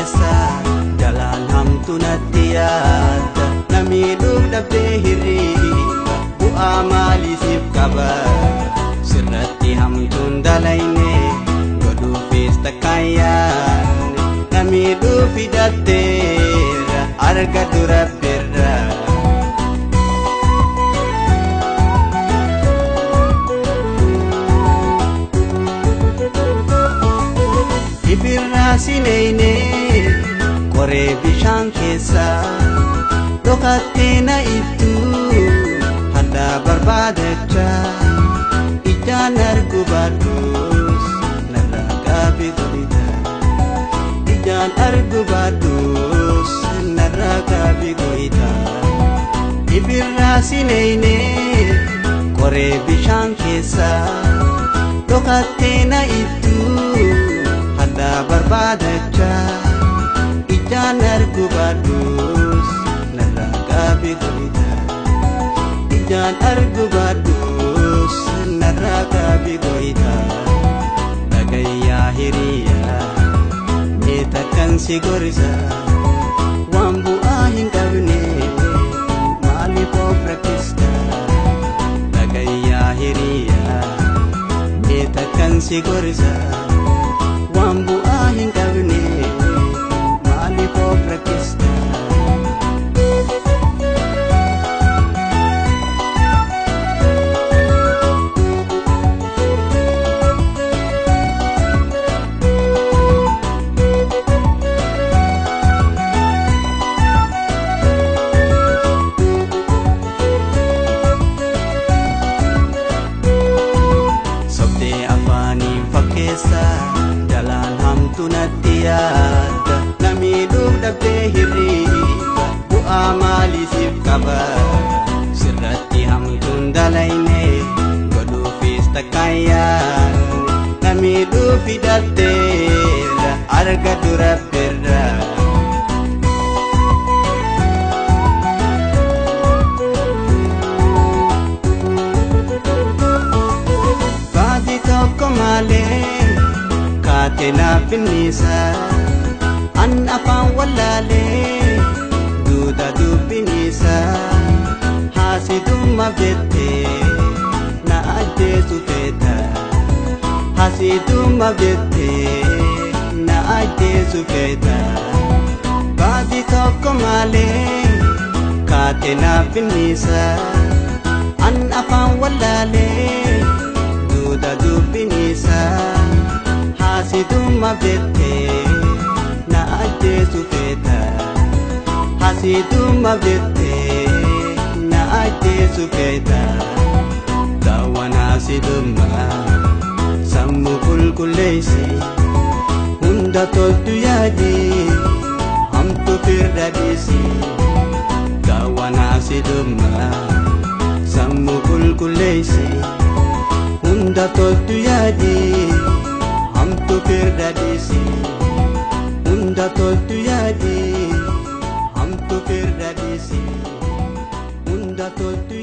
keessa jalaan hamtu natti yaadda na miidhuuf dhabdee hirriiba bu'aa maaliif qaba sirratti hamtuun dalayne godhuufis takkaan yaadne na miidhuuf hidhatteera arga dura birra ibirraa sineyne qoree bishaan keessa dhokattee na ibtu hadda barbaadacha ijaan argu baadhus narraa gaabii goita ijaan argu baadhus narraa gaabii goita ibirraa sineyne qoree bishaan keessa dhokattee na ibtu hadda barbaadacha ijaan argu baadhus narraa gaabii goita ijaan argu baadhus narraa gaabii goita dhagayyaa hiriyaa mee takkan si gorsa waan bu'aa hin qabne maaliif of rakkista dhagayyaa hiriyaa mee takkan si gorsa waan bu'aa hin qabne maaliif of rakkista sobdee afaaniin fakkeessa jalaan hamtu natti yaadda na miidhuuf dhabdee hirriiba bu'aa maaliif qaba sirratti hamtuun dalayne godhuufis takkaan yaadne na miidhuuf hidhatteera arga dura birra baati tokko malee kaateenaaf finniisa an afaan wallaalee duuda dubbiniisa haasidumma beettee na ajjeesu feeta haasidumma beettee na ajjeesu feeta baati tokko malee kaateenaaf finniisa an afaan wallaalee duuda dubbiniisa hasidumma beettee na ajjeesu feeta hasidumma beettee na ajjeesu feeta daawwan hasidumma sammuu qulqulleessi hunda toltu yaadi hamtu firda dhiisi daawwan hasidumma sammuu qulqulleessi hunda toltu yaadi hamtu firda dhiisi hunda toltu yaadi hamtu firda dhiisi hunda toltu